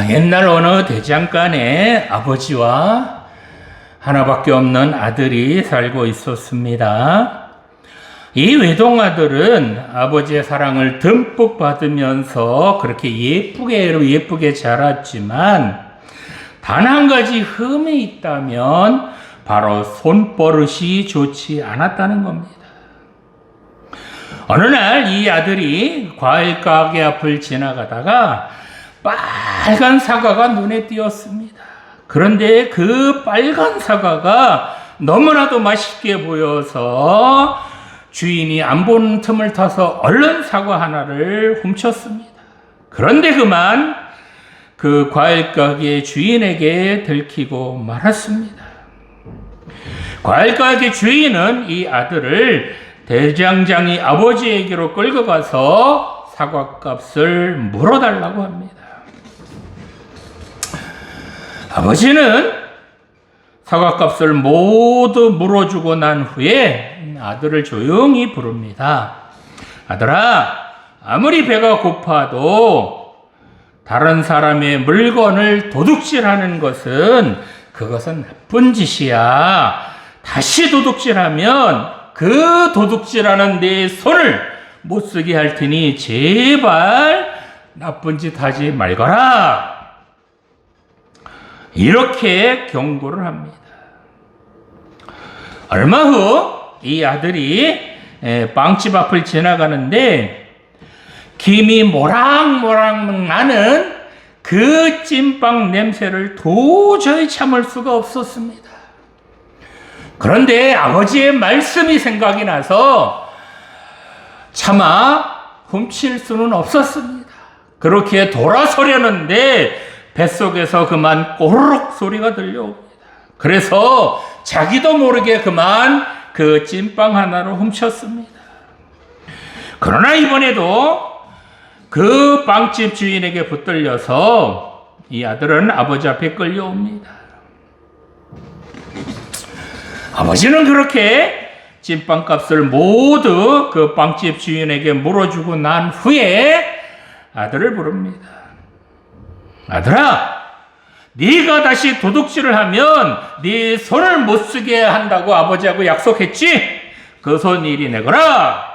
옛날 어느 대장간에 아버지와 하나밖에 없는 아들이 살고 있었습니다. 이 외동아들은 아버지의 사랑을 듬뿍 받으면서 그렇게 예쁘게 자랐지만 단 한 가지 흠이 있다면 바로 손버릇이 좋지 않았다는 겁니다. 어느 날 이 아들이 과일 가게 앞을 지나가다가 빨간 사과가 눈에 띄었습니다. 그런데 그 빨간 사과가 너무나도 맛있게 보여서 주인이 안 보는 틈을 타서 얼른 사과 하나를 훔쳤습니다. 그런데 그만 그 과일 가게 주인에게 들키고 말았습니다. 과일 가게 주인은 이 아들을 대장장이 아버지에게로 끌고 가서 사과값을 물어달라고 합니다. 아버지는 사과값을 모두 물어주고 난 후에 아들을 조용히 부릅니다. 아들아, 아무리 배가 고파도 다른 사람의 물건을 도둑질하는 그것은 나쁜 짓이야. 다시 도둑질하면 그 도둑질하는 내 손을 못 쓰게 할 테니 제발 나쁜 짓 하지 말거라. 이렇게 경고를 합니다. 얼마 후 이 아들이 빵집 앞을 지나가는데 김이 모락모락 나는 그 찐빵 냄새를 도저히 참을 수가 없었습니다. 그런데 아버지의 말씀이 생각이 나서 차마 훔칠 수는 없었습니다. 그렇게 돌아서려는데 뱃속에서 그만 꼬르륵 소리가 들려옵니다. 그래서 자기도 모르게 그만 그 찐빵 하나를 훔쳤습니다. 그러나 이번에도 그 빵집 주인에게 붙들려서 이 아들은 아버지 앞에 끌려옵니다. 아버지는 그렇게 찐빵 값을 모두 그 빵집 주인에게 물어주고 난 후에 아들을 부릅니다. 아들아, 네가 다시 도둑질을 하면 네 손을 못 쓰게 한다고 아버지하고 약속했지? 그 손 이리 내거라.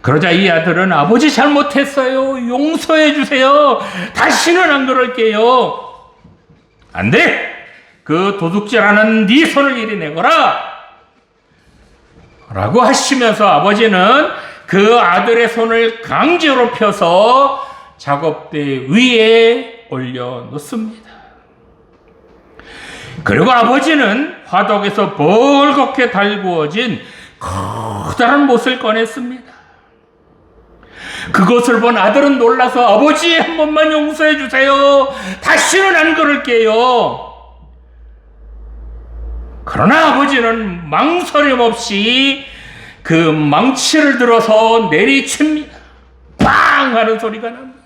그러자 이 아들은 아버지 잘못했어요. 용서해 주세요. 다시는 안 그럴게요. 안 돼. 그 도둑질하는 네 손을 이리 내거라. 라고 하시면서 아버지는 그 아들의 손을 강제로 펴서 작업대 위에 올려놓습니다. 그리고 아버지는 화덕에서 벌겋게 달구어진 커다란 못을 꺼냈습니다. 그것을 본 아들은 놀라서 아버지 한 번만 용서해 주세요. 다시는 안 그럴게요. 그러나 아버지는 망설임 없이 그 망치를 들어서 내리칩니다. 빵 하는 소리가 납니다.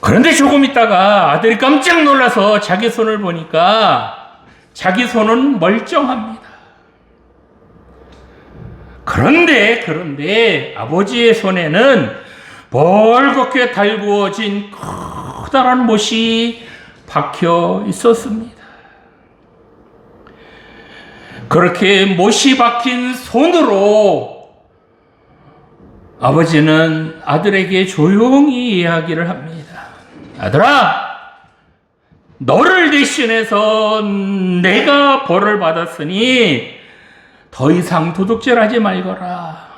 그런데 조금 있다가 아들이 깜짝 놀라서 자기 손을 보니까 자기 손은 멀쩡합니다. 그런데 아버지의 손에는 벌겋게 달구어진 커다란 못이 박혀 있었습니다. 그렇게 못이 박힌 손으로 아버지는 아들에게 조용히 이야기를 합니다. 아들아, 너를 대신해서 내가 벌을 받았으니 더 이상 도둑질하지 말거라.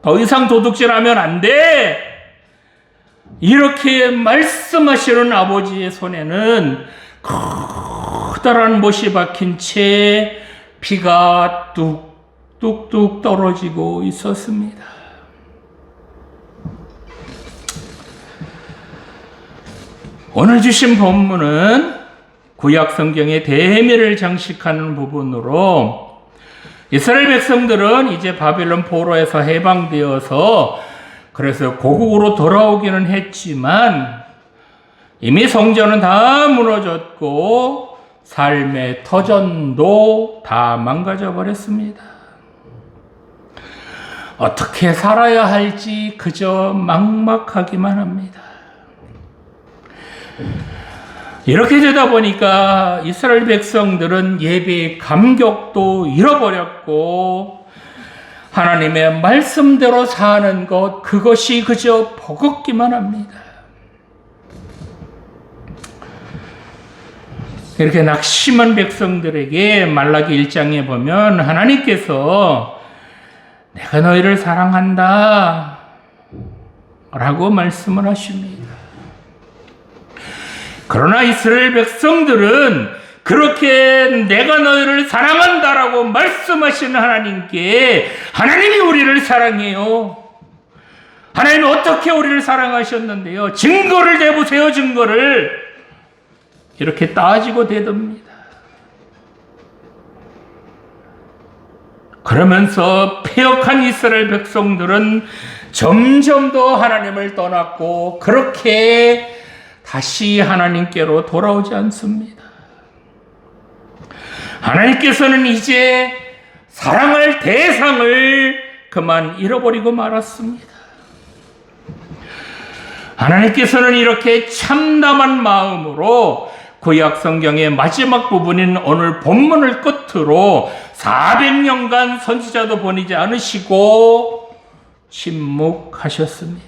더 이상 도둑질하면 안 돼. 이렇게 말씀하시는 아버지의 손에는 커다란 못이 박힌 채 피가 뚝뚝뚝 떨어지고 있었습니다. 오늘 주신 본문은 구약 성경의 대미를 장식하는 부분으로 이스라엘 백성들은 이제 바벨론 포로에서 해방되어서 그래서 고국으로 돌아오기는 했지만 이미 성전은 다 무너졌고 삶의 터전도 다 망가져 버렸습니다. 어떻게 살아야 할지 그저 막막하기만 합니다. 이렇게 되다 보니까 이스라엘 백성들은 예배의 감격도 잃어버렸고 하나님의 말씀대로 사는 것, 그것이 그저 버겁기만 합니다. 이렇게 낙심한 백성들에게 말라기 1장에 보면 하나님께서 내가 너희를 사랑한다 라고 말씀을 하십니다. 그러나 이스라엘 백성들은 그렇게 내가 너희를 사랑한다라고 말씀하시는 하나님께 하나님이 우리를 사랑해요. 하나님이 어떻게 우리를 사랑하셨는데요? 증거를 대보세요, 증거를. 이렇게 따지고 대듭니다. 그러면서 패역한 이스라엘 백성들은 점점 더 하나님을 떠났고 그렇게 다시 하나님께로 돌아오지 않습니다. 하나님께서는 이제 사랑할 대상을 그만 잃어버리고 말았습니다. 하나님께서는 이렇게 참담한 마음으로 구약 성경의 마지막 부분인 오늘 본문을 끝으로 400년간 선지자도 보내지 않으시고 침묵하셨습니다.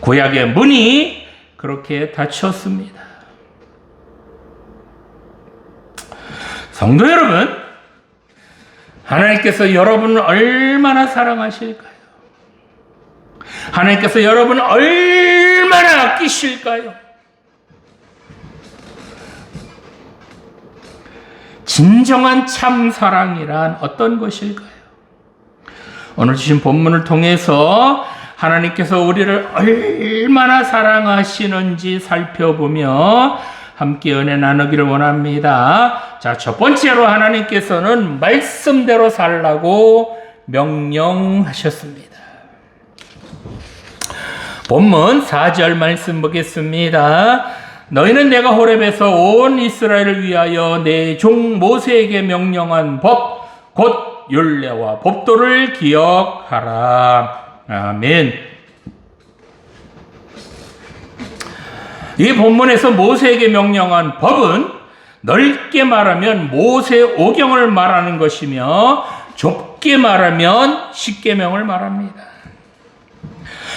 구약의 문이 그렇게 닫혔습니다. 성도 여러분, 하나님께서 여러분을 얼마나 사랑하실까요? 하나님께서 여러분을 얼마나 아끼실까요? 진정한 참 사랑이란 어떤 것일까요? 오늘 주신 본문을 통해서 하나님께서 우리를 얼마나 사랑하시는지 살펴보며 함께 은혜 나누기를 원합니다. 자, 첫 번째로 하나님께서는 말씀대로 살라고 명령하셨습니다. 본문 4절 말씀 보겠습니다. 너희는 내가 호렙에서 온 이스라엘을 위하여 내 종 모세에게 명령한 법, 곧 율례와 법도를 기억하라. 아멘. 이 본문에서 모세에게 명령한 법은 넓게 말하면 모세 오경을 말하는 것이며 좁게 말하면 십계명을 말합니다.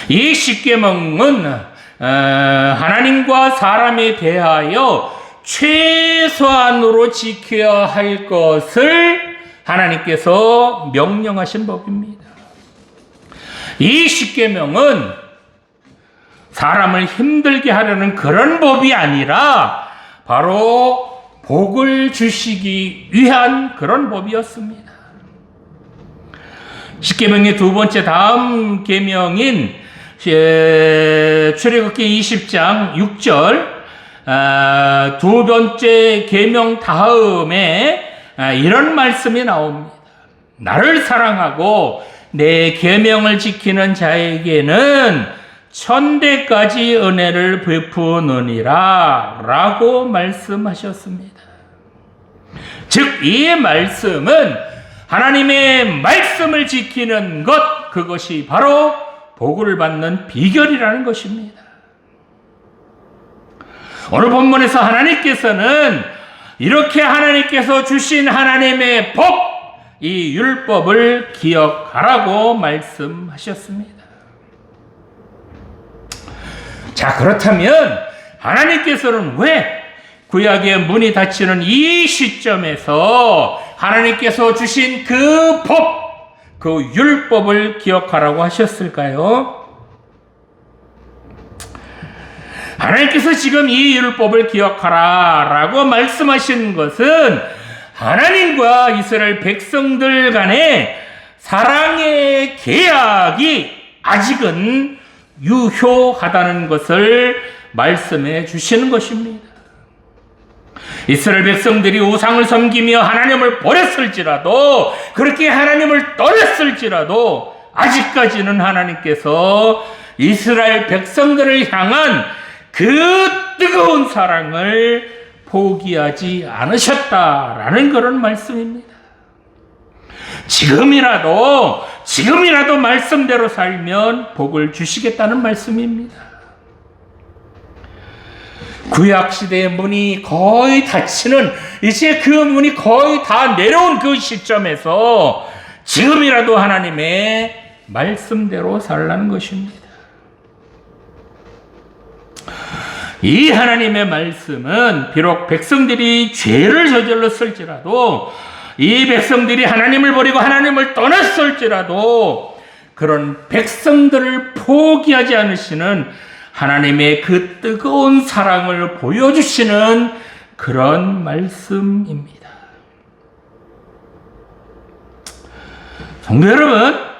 이 십계명은 하나님과 사람에 대하여 최소한으로 지켜야 할 것을 하나님께서 명령하신 법입니다. 이 십계명은 사람을 힘들게 하려는 그런 법이 아니라 바로 복을 주시기 위한 그런 법이었습니다. 십계명의 두 번째 다음 계명인 출애굽기 20장 6절 두 번째 계명 다음에 이런 말씀이 나옵니다. 나를 사랑하고 내 계명을 지키는 자에게는 천대까지 은혜를 베푸느니라 라고 말씀하셨습니다. 즉, 이 말씀은 하나님의 말씀을 지키는 것, 그것이 바로 복을 받는 비결이라는 것입니다. 오늘 본문에서 하나님께서는 이렇게 하나님께서 주신 하나님의 법, 이 율법을 기억하라고 말씀하셨습니다. 자, 그렇다면 하나님께서는 왜 구약의 문이 닫히는 이 시점에서 하나님께서 주신 그 법, 그 율법을 기억하라고 하셨을까요? 하나님께서 지금 이 율법을 기억하라 라고 말씀하신 것은 하나님과 이스라엘 백성들 간의 사랑의 계약이 아직은 유효하다는 것을 말씀해 주시는 것입니다. 이스라엘 백성들이 우상을 섬기며 하나님을 버렸을지라도, 그렇게 하나님을 떠났을지라도 아직까지는 하나님께서 이스라엘 백성들을 향한 그 뜨거운 사랑을 포기하지 않으셨다라는 그런 말씀입니다. 지금이라도 지금이라도 말씀대로 살면 복을 주시겠다는 말씀입니다. 구약시대의 문이 거의 닫히는, 이제 그 문이 거의 다 내려온 그 시점에서 지금이라도 하나님의 말씀대로 살라는 것입니다. 이 하나님의 말씀은 비록 백성들이 죄를 저질렀을지라도, 이 백성들이 하나님을 버리고 하나님을 떠났을지라도 그런 백성들을 포기하지 않으시는 하나님의 그 뜨거운 사랑을 보여주시는 그런 말씀입니다. 성도 여러분,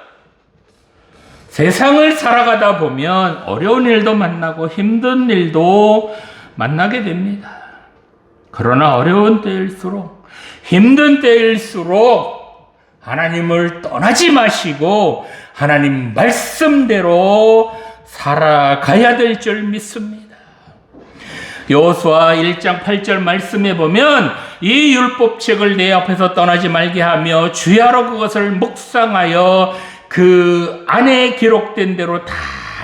세상을 살아가다 보면 어려운 일도 만나고 힘든 일도 만나게 됩니다. 그러나 어려운 때일수록, 힘든 때일수록 하나님을 떠나지 마시고 하나님 말씀대로 살아가야 될 줄 믿습니다. 여호수아 1장 8절 말씀에 보면 이 율법책을 내 앞에서 떠나지 말게 하며 주야로 그것을 묵상하여 그 안에 기록된 대로 다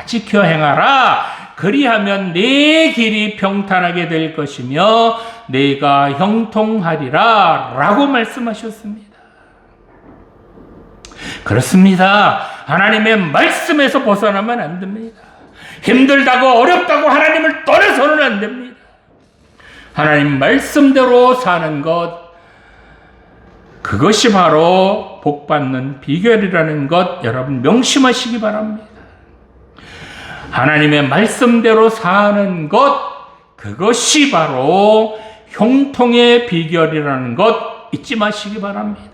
지켜 행하라. 그리하면 내 길이 평탄하게 될 것이며 내가 형통하리라 라고 말씀하셨습니다. 그렇습니다. 하나님의 말씀에서 벗어나면 안 됩니다. 힘들다고 어렵다고 하나님을 떠나서는 안 됩니다. 하나님 말씀대로 사는 것, 그것이 바로 복받는 비결이라는 것 여러분 명심하시기 바랍니다. 하나님의 말씀대로 사는 것, 그것이 바로 형통의 비결이라는 것 잊지 마시기 바랍니다.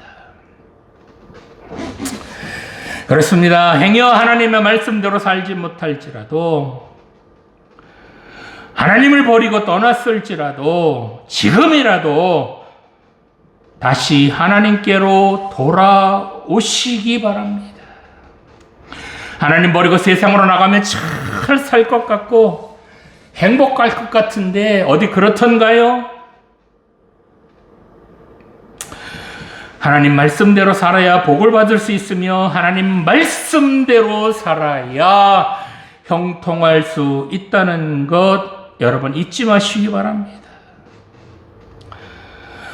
그렇습니다. 행여 하나님의 말씀대로 살지 못할지라도, 하나님을 버리고 떠났을지라도 지금이라도 다시 하나님께로 돌아오시기 바랍니다. 하나님 버리고 세상으로 나가면 잘 살 것 같고 행복할 것 같은데 어디 그렇던가요? 하나님 말씀대로 살아야 복을 받을 수 있으며 하나님 말씀대로 살아야 형통할 수 있다는 것 여러분 잊지 마시기 바랍니다.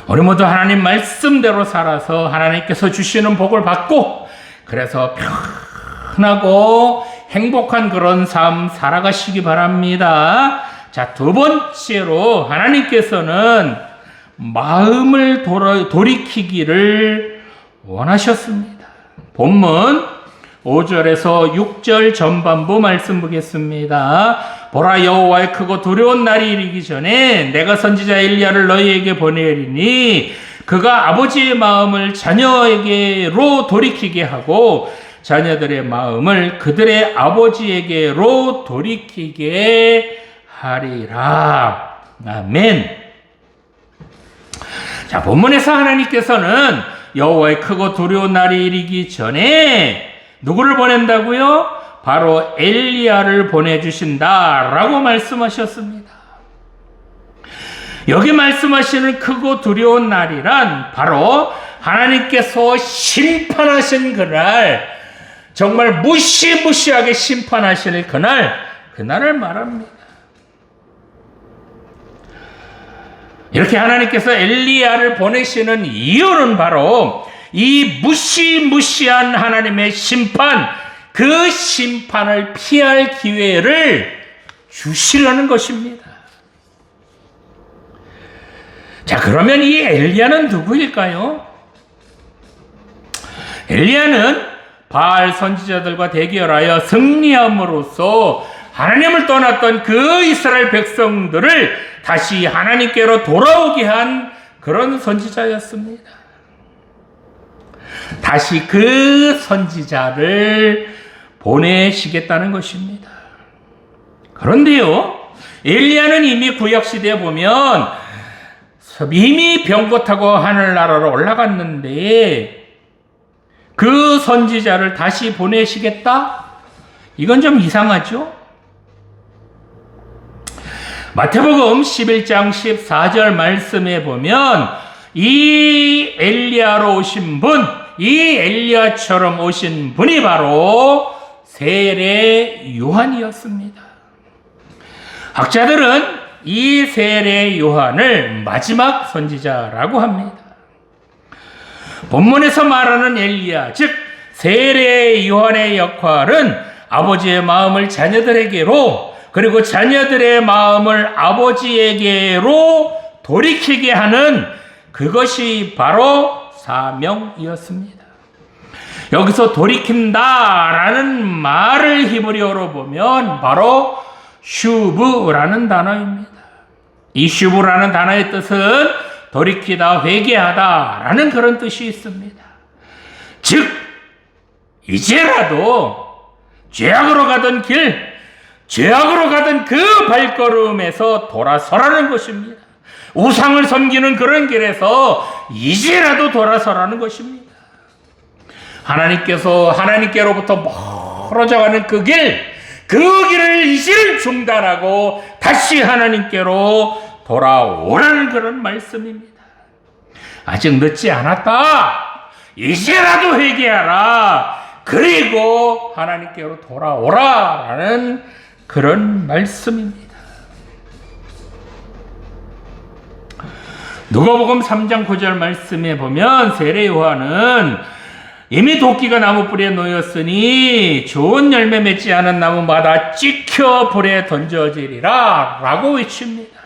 우리 모두 하나님 말씀대로 살아서 하나님께서 주시는 복을 받고 그래서 편하고 행복한 그런 삶 살아가시기 바랍니다. 자, 두 번째로 하나님께서는 마음을 돌이키기를 원하셨습니다. 본문 5절에서 6절 전반부 말씀 보겠습니다. 보라, 여호와의 크고 두려운 날이 이르기 전에 내가 선지자 엘리야를 너희에게 보내리니 그가 아버지의 마음을 자녀에게로 돌이키게 하고 자녀들의 마음을 그들의 아버지에게로 돌이키게 하리라. 아멘. 자, 본문에서 하나님께서는 여호와의 크고 두려운 날이 이르기 전에 누구를 보낸다고요? 바로 엘리야를 보내주신다라고 말씀하셨습니다. 여기 말씀하시는 크고 두려운 날이란 바로 하나님께서 심판하신 그날, 정말 무시무시하게 심판하실 그날을 말합니다. 이렇게 하나님께서 엘리야를 보내시는 이유는 바로 이 무시무시한 하나님의 심판, 그 심판을 피할 기회를 주시려는 것입니다. 자, 그러면 이 엘리야는 누구일까요? 엘리야는 바알 선지자들과 대결하여 승리함으로써 하나님을 떠났던 그 이스라엘 백성들을 다시 하나님께로 돌아오게 한 그런 선지자였습니다. 다시 그 선지자를 보내시겠다는 것입니다. 그런데요, 엘리야는 이미 구약시대에 보면 이미 병거 타고 하늘나라로 올라갔는데 그 선지자를 다시 보내시겠다? 이건 좀 이상하죠? 마태복음 11장 14절 말씀에 보면 이 엘리야로 오신 분, 이 엘리야처럼 오신 분이 바로 세례 요한이었습니다. 학자들은 이 세례 요한을 마지막 선지자라고 합니다. 본문에서 말하는 엘리야, 즉 세례 요한의 역할은 아버지의 마음을 자녀들에게로, 그리고 자녀들의 마음을 아버지에게로 돌이키게 하는 그것이 바로 사명이었습니다. 여기서 돌이킨다라는 말을 히브리어로 보면 바로 슈브라는 단어입니다. 이 슈브라는 단어의 뜻은 돌이키다, 회개하다라는 그런 뜻이 있습니다. 즉 이제라도 죄악으로 가던 길, 죄악으로 가던 그 발걸음에서 돌아서라는 것입니다. 우상을 섬기는 그런 길에서 이제라도 돌아서라는 것입니다. 하나님께로부터 멀어져가는 그 길을 이제 중단하고 다시 하나님께로 돌아오라는 그런 말씀입니다. 아직 늦지 않았다. 이제라도 회개하라. 그리고 하나님께로 돌아오라라는 그런 말씀입니다. 누가복음 3장 9절 말씀에 보면 세례 요한은 이미 도끼가 나무 뿌리에 놓였으니 좋은 열매 맺지 않은 나무마다 찍혀 불에 던져지리라 라고 외칩니다.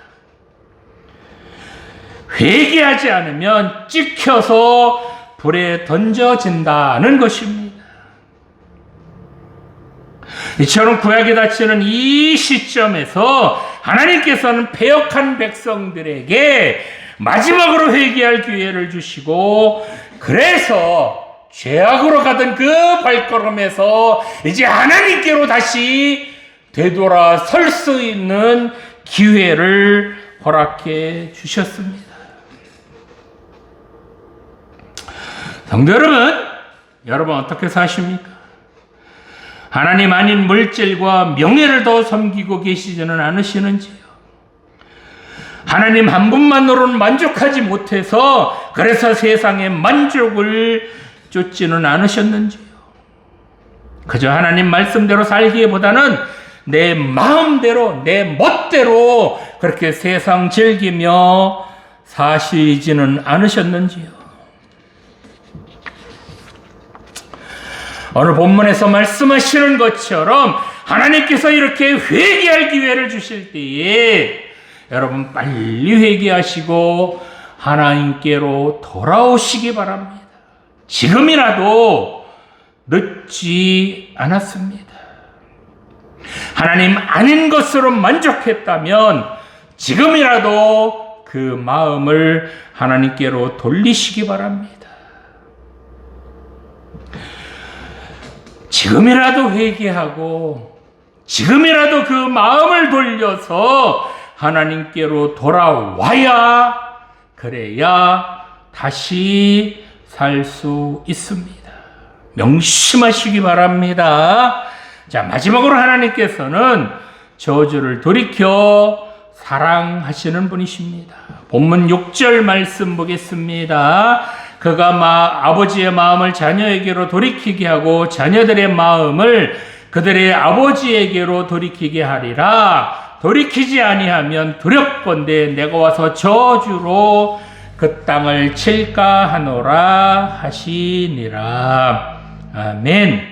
회개하지 않으면 찍혀서 불에 던져진다는 것입니다. 이처럼 구약에 닥치는 이 시점에서 하나님께서는 패역한 백성들에게 마지막으로 회개할 기회를 주시고, 그래서 죄악으로 가던 그 발걸음에서 이제 하나님께로 다시 되돌아설 수 있는 기회를 허락해 주셨습니다. 성도 여러분 어떻게 사십니까? 하나님 아닌 물질과 명예를 더 섬기고 계시지는 않으시는지요? 하나님 한 분만으로는 만족하지 못해서 그래서 세상의 만족을 쫓지는 않으셨는지요? 그저 하나님 말씀대로 살기보다는 내 마음대로, 내 멋대로 그렇게 세상 즐기며 사시지는 않으셨는지요? 오늘 본문에서 말씀하시는 것처럼 하나님께서 이렇게 회개할 기회를 주실 때에 여러분 빨리 회개하시고 하나님께로 돌아오시기 바랍니다. 지금이라도 늦지 않았습니다. 하나님 아닌 것으로 만족했다면 지금이라도 그 마음을 하나님께로 돌리시기 바랍니다. 지금이라도 회개하고 지금이라도 그 마음을 돌려서 하나님께로 돌아와야, 그래야 다시 살 수 있습니다. 명심하시기 바랍니다. 자, 마지막으로 하나님께서는 저주를 돌이켜 사랑하시는 분이십니다. 본문 6절 말씀 보겠습니다. 그가 아버지의 마음을 자녀에게로 돌이키게 하고 자녀들의 마음을 그들의 아버지에게로 돌이키게 하리라. 돌이키지 아니하면 두렵건대 내가 와서 저주로 그 땅을 칠까 하노라 하시니라. 아멘.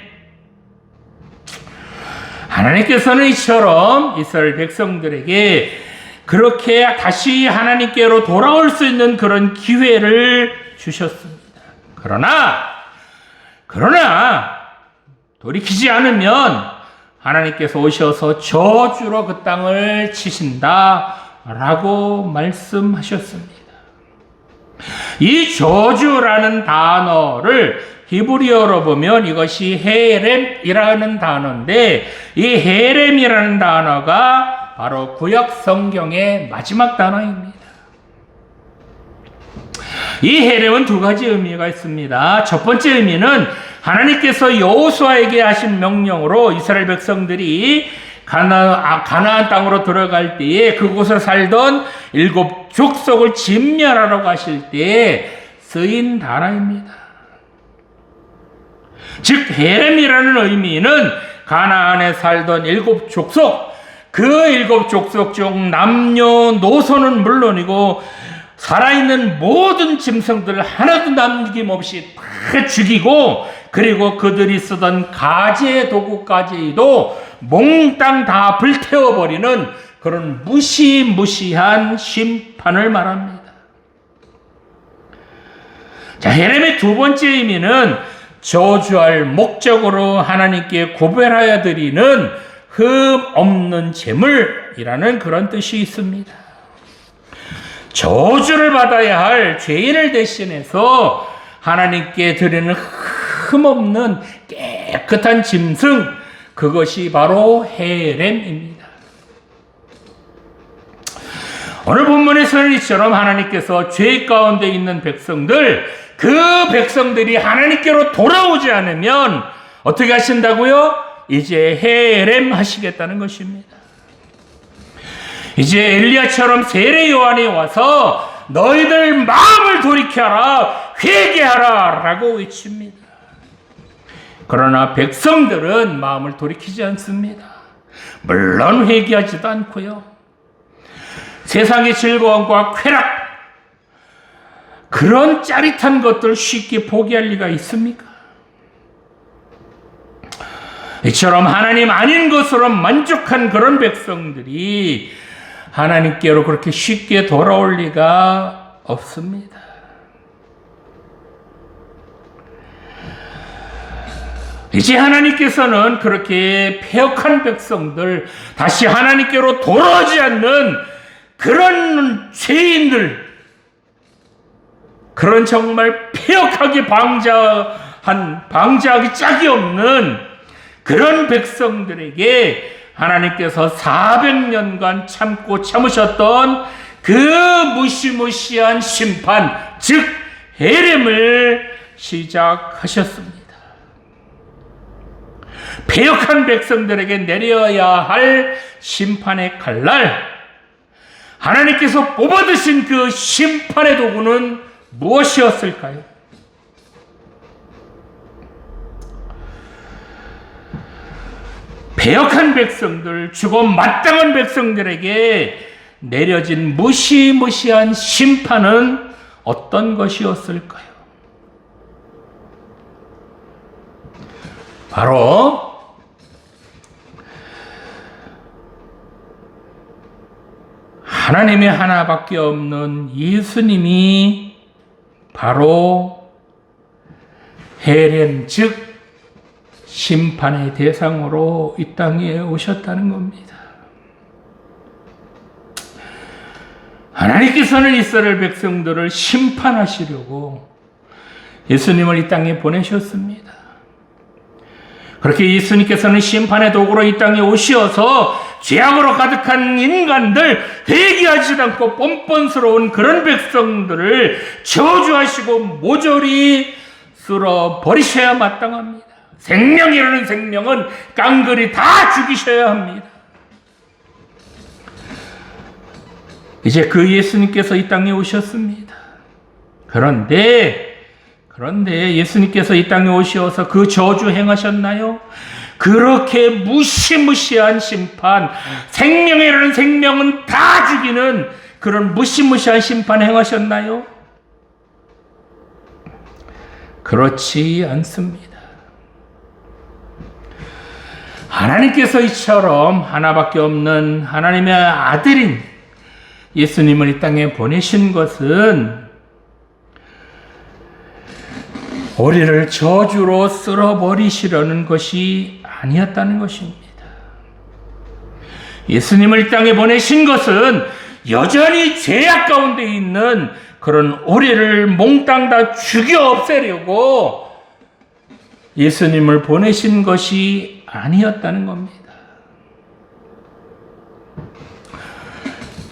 하나님께서는 이처럼 이스라엘 백성들에게 그렇게 다시 하나님께로 돌아올 수 있는 그런 기회를 주셨습니다. 그러나 돌이키지 않으면 하나님께서 오셔서 저주로 그 땅을 치신다라고 말씀하셨습니다. 이 저주라는 단어를 히브리어로 보면 이것이 헤렘이라는 단어인데, 이 헤렘이라는 단어가 바로 구약 성경의 마지막 단어입니다. 이 헤렘은 두 가지 의미가 있습니다. 첫 번째 의미는 하나님께서 여호수아에게 하신 명령으로 이스라엘 백성들이 가나안 땅으로 들어갈 때에 그곳에 살던 7 족속을 진멸하라고 하실 때에 쓰인 단어입니다. 즉 헤렘이라는 의미는 가나안에 살던 7족속, 그 7족속 중 남녀노소는 물론이고 살아있는 모든 짐승들 하나도 남김없이 다 죽이고, 그리고 그들이 쓰던 가재 도구까지도 몽땅 다 불태워버리는 그런 무시무시한 심판을 말합니다. 자, 헤렘의 두 번째 의미는 저주할 목적으로 하나님께 고별하여 드리는 흠 없는 제물이라는 그런 뜻이 있습니다. 저주를 받아야 할 죄인을 대신해서 하나님께 드리는 흠 없는 깨끗한 짐승, 그것이 바로 헤렘입니다. 오늘 본문에서는 이처럼 하나님께서 죄 가운데 있는 백성들, 그 백성들이 하나님께로 돌아오지 않으면 어떻게 하신다고요? 이제 헤렘 하시겠다는 것입니다. 이제 엘리야처럼 세례 요한이 와서 너희들 마음을 돌이켜라, 회개하라 라고 외칩니다. 그러나 백성들은 마음을 돌이키지 않습니다. 물론 회개하지도 않고요. 세상의 즐거움과 쾌락, 그런 짜릿한 것들 쉽게 포기할 리가 있습니까? 이처럼 하나님 아닌 것으로 만족한 그런 백성들이 하나님께로 그렇게 쉽게 돌아올 리가 없습니다. 이제 하나님께서는 그렇게 패역한 백성들, 다시 하나님께로 돌아오지 않는 그런 죄인들, 그런 정말 패역하게 방자하기 짝이 없는 그런 백성들에게 하나님께서 400년간 참고 참으셨던 그 무시무시한 심판, 즉 헤렘을 시작하셨습니다. 패역한 백성들에게 내려야 할 심판의 칼날, 하나님께서 뽑아드신 그 심판의 도구는 무엇이었을까요? 패역한 백성들, 죽음 마땅한 백성들에게 내려진 무시무시한 심판은 어떤 것이었을까요? 바로 하나님의 하나밖에 없는 예수님이 바로 헤렘, 즉 심판의 대상으로 이 땅에 오셨다는 겁니다. 하나님께서는 이스라엘 백성들을 심판하시려고 예수님을 이 땅에 보내셨습니다. 그렇게 예수님께서는 심판의 도구로 이 땅에 오셔서 죄악으로 가득한 인간들, 회개하지 않고 뻔뻔스러운 그런 백성들을 저주하시고 모조리 쓸어버리셔야 마땅합니다. 생명이라는 생명은 깡그리 다 죽이셔야 합니다. 이제 그 예수님께서 이 땅에 오셨습니다. 그런데 예수님께서 이 땅에 오셔서 그 저주 행하셨나요? 그렇게 무시무시한 심판, 생명이라는 생명은 다 죽이는 그런 무시무시한 심판 행하셨나요? 그렇지 않습니다. 하나님께서 이처럼 하나밖에 없는 하나님의 아들인 예수님을 이 땅에 보내신 것은 우리를 저주로 쓸어버리시려는 것이 아니었다는 것입니다. 예수님을 이 땅에 보내신 것은 여전히 죄악 가운데 있는 그런 우리를 몽땅 다 죽여 없애려고 예수님을 보내신 것이 아니었다는 겁니다.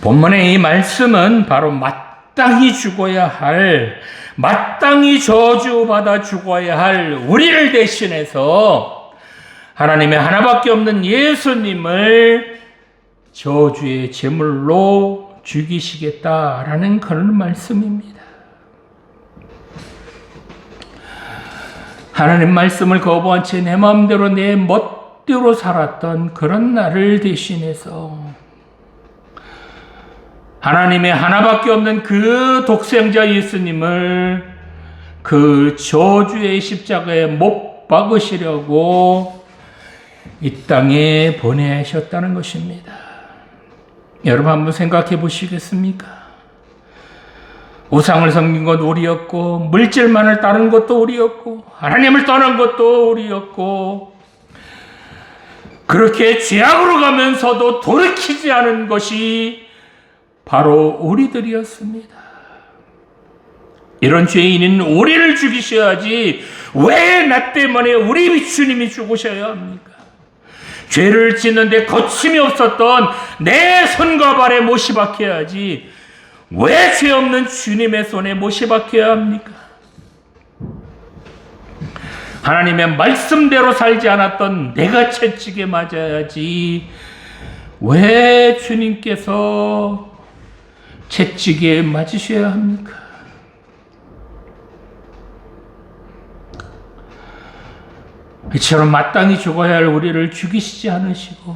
본문의 이 말씀은 바로 마땅히 죽어야 할, 마땅히 저주받아 죽어야 할 우리를 대신해서 하나님의 하나밖에 없는 예수님을 저주의 제물로 죽이시겠다라는 그런 말씀입니다. 하나님 말씀을 거부한 채 내 마음대로 내 멋대로 살았던 그런 나를 대신해서 하나님의 하나밖에 없는 그 독생자 예수님을 그 저주의 십자가에 못 박으시려고 이 땅에 보내셨다는 것입니다. 여러분 한번 생각해 보시겠습니까? 우상을 섬긴 것 우리였고, 물질만을 따른 것도 우리였고, 하나님을 떠난 것도 우리였고, 그렇게 죄악으로 가면서도 돌이키지 않은 것이 바로 우리들이었습니다. 이런 죄인인 우리를 죽이셔야지 왜 나 때문에 우리 주님이 죽으셔야 합니까? 죄를 짓는데 거침이 없었던 내 손과 발에 못이 박혀야지 왜 죄 없는 주님의 손에 못이 박혀야 합니까? 하나님의 말씀대로 살지 않았던 내가 채찍에 맞아야지 왜 주님께서 채찍에 맞으셔야 합니까? 이처럼 마땅히 죽어야 할 우리를 죽이시지 않으시고,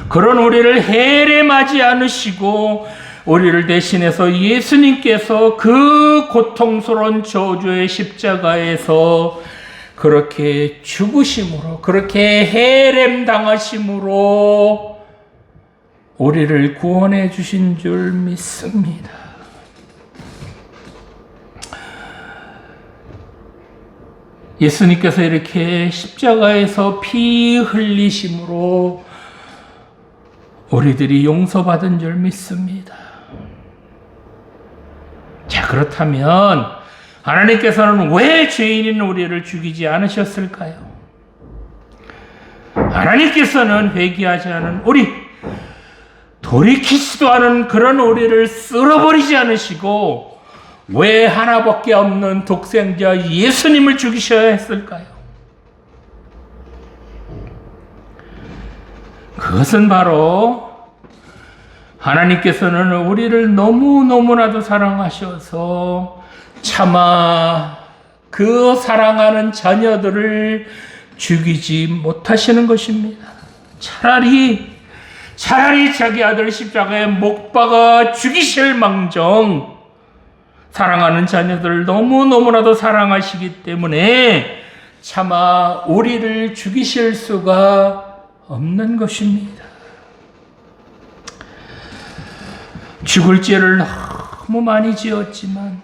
그런 우리를 해례하지 않으시고, 우리를 대신해서 예수님께서 그 고통스러운 저주의 십자가에서 그렇게 죽으심으로, 그렇게 해렘 당하심으로 우리를 구원해 주신 줄 믿습니다. 예수님께서 이렇게 십자가에서 피 흘리심으로 우리들이 용서받은 줄 믿습니다. 자, 그렇다면 하나님께서는 왜 죄인인 우리를 죽이지 않으셨을까요? 하나님께서는 회개하지 않은 우리, 돌이키지도 않은 그런 우리를 쓸어버리지 않으시고 왜 하나밖에 없는 독생자 예수님을 죽이셔야 했을까요? 그것은 바로 하나님께서는 우리를 너무너무나도 사랑하셔서 차마 그 사랑하는 자녀들을 죽이지 못하시는 것입니다. 차라리 자기 아들 십자가에 못 박아 죽이실 망정 사랑하는 자녀들을 너무너무나도 사랑하시기 때문에 차마 우리를 죽이실 수가 없는 것입니다. 죽을 죄를 너무 많이 지었지만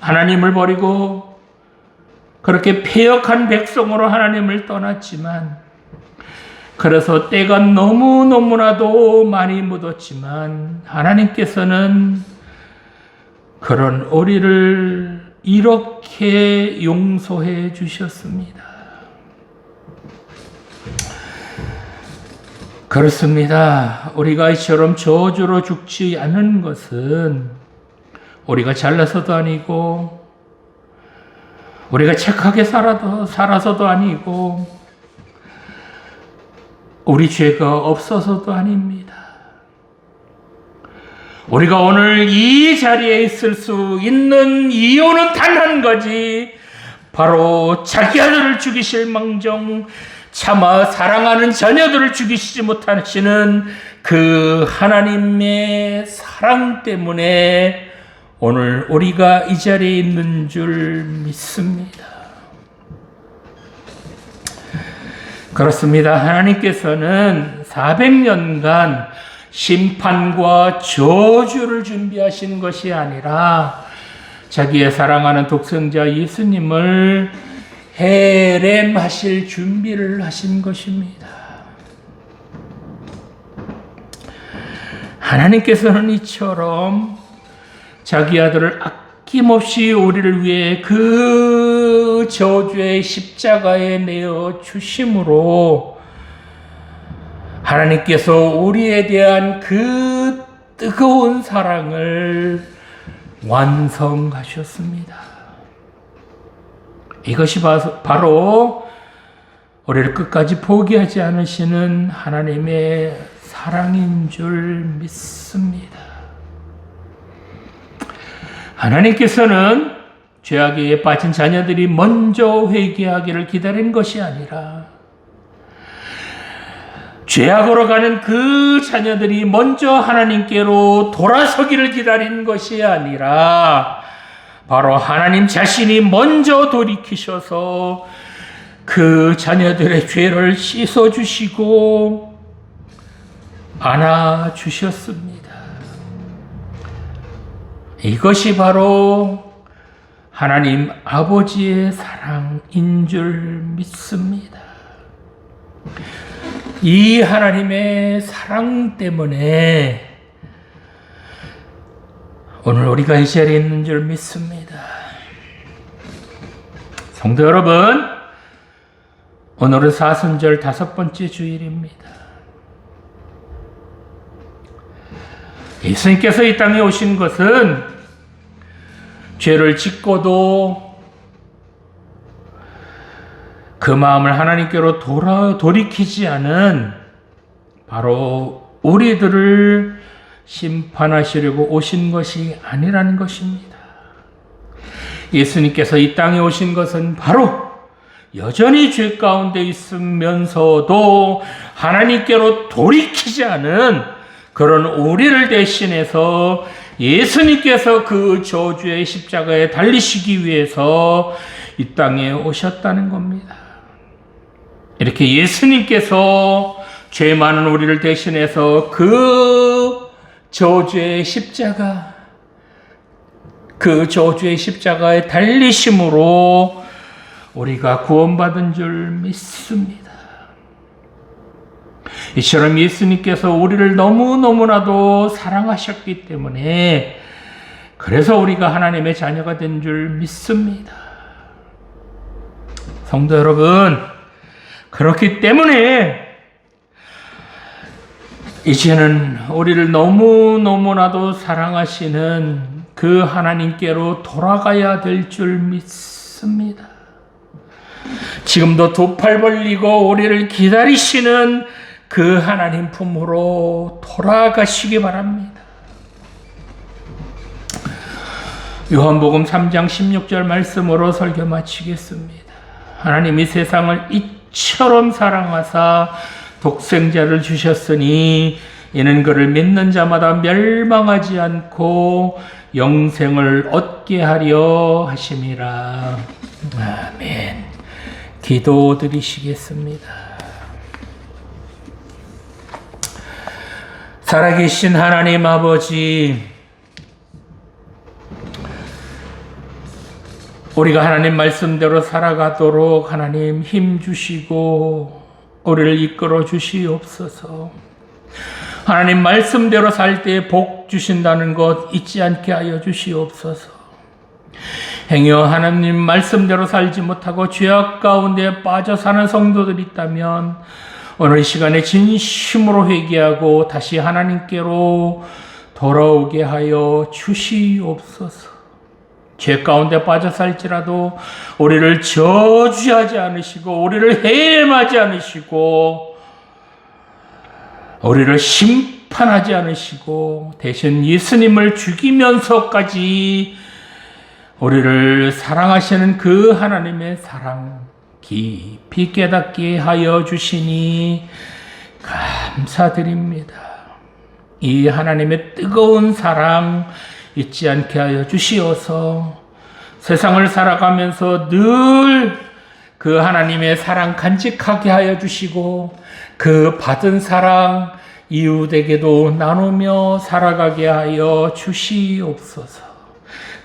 하나님을 버리고 그렇게 패역한 백성으로 하나님을 떠났지만, 그래서 때가 너무너무나도 많이 묻었지만 하나님께서는 그런 우리를 이렇게 용서해 주셨습니다. 그렇습니다. 우리가 이처럼 저주로 죽지 않는 것은 우리가 잘나서도 아니고 우리가 착하게 살아서도 아니고 우리 죄가 없어서도 아닙니다. 우리가 오늘 이 자리에 있을 수 있는 이유는 단 한 가지, 바로 자기 아들을 죽이실 망정 차마 사랑하는 자녀들을 죽이시지 못하시는 그 하나님의 사랑 때문에 오늘 우리가 이 자리에 있는 줄 믿습니다. 그렇습니다. 하나님께서는 400년간 심판과 저주를 준비하신 것이 아니라 자기의 사랑하는 독생자 예수님을 해렘하실 준비를 하신 것입니다. 하나님께서는 이처럼 자기 아들을 아낌없이 우리를 위해 그 저주의 십자가에 내어 주심으로 하나님께서 우리에 대한 그 뜨거운 사랑을 완성하셨습니다. 이것이 바로 우리를 끝까지 포기하지 않으시는 하나님의 사랑인 줄 믿습니다. 하나님께서는 죄악에 빠진 자녀들이 먼저 회개하기를 기다린 것이 아니라 죄악으로 가는 그 자녀들이 먼저 하나님께로 돌아서기를 기다린 것이 아니라 바로 하나님 자신이 먼저 돌이키셔서 그 자녀들의 죄를 씻어주시고 안아주셨습니다. 이것이 바로 하나님 아버지의 사랑인 줄 믿습니다. 이 하나님의 사랑 때문에 오늘 우리가 이 자리에 있는 줄 믿습니다. 성도 여러분, 오늘은 사순절 5번째 주일입니다. 예수님께서 이 땅에 오신 것은 죄를 짓고도 그 마음을 하나님께로 돌이키지 않은 바로 우리들을 심판하시려고 오신 것이 아니라는 것입니다. 예수님께서 이 땅에 오신 것은 바로 여전히 죄 가운데 있으면서도 하나님께로 돌이키지 않은 그런 우리를 대신해서 예수님께서 그 저주의 십자가에 달리시기 위해서 이 땅에 오셨다는 겁니다. 이렇게 예수님께서 죄 많은 우리를 대신해서 그 저주의 십자가에 달리심으로 우리가 구원받은 줄 믿습니다. 이처럼 예수님께서 우리를 너무너무나도 사랑하셨기 때문에 그래서 우리가 하나님의 자녀가 된 줄 믿습니다. 성도 여러분, 그렇기 때문에 이제는 우리를 너무너무나도 사랑하시는 그 하나님께로 돌아가야 될 줄 믿습니다. 지금도 두 팔 벌리고 우리를 기다리시는 그 하나님 품으로 돌아가시기 바랍니다. 요한복음 3장 16절 말씀으로 설교 마치겠습니다. 하나님이 세상을 이처럼 사랑하사 독생자를 주셨으니 이는 그를 믿는 자마다 멸망하지 않고 영생을 얻게 하려 하심이라. 아멘. 기도 드리시겠습니다. 살아계신 하나님 아버지, 우리가 하나님 말씀대로 살아가도록 하나님 힘 주시고 우리를 이끌어 주시옵소서. 하나님 말씀대로 살 때 복 주신다는 것 잊지 않게 하여 주시옵소서. 행여 하나님 말씀대로 살지 못하고 죄악 가운데 빠져 사는 성도들이 있다면 오늘 이 시간에 진심으로 회개하고 다시 하나님께로 돌아오게 하여 주시옵소서. 죄 가운데 빠져 살지라도 우리를 저주하지 않으시고 우리를 해임하지 않으시고 우리를 심판하지 않으시고 대신 예수님을 죽이면서까지 우리를 사랑하시는 그 하나님의 사랑 깊이 깨닫게 하여 주시니 감사드립니다. 이 하나님의 뜨거운 사랑 잊지 않게 하여 주시어서 세상을 살아가면서 늘 그 하나님의 사랑 간직하게 하여 주시고 그 받은 사랑 이웃에게도 나누며 살아가게 하여 주시옵소서.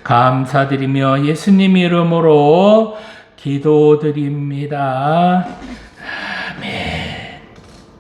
감사드리며 예수님 이름으로 기도드립니다. 아멘.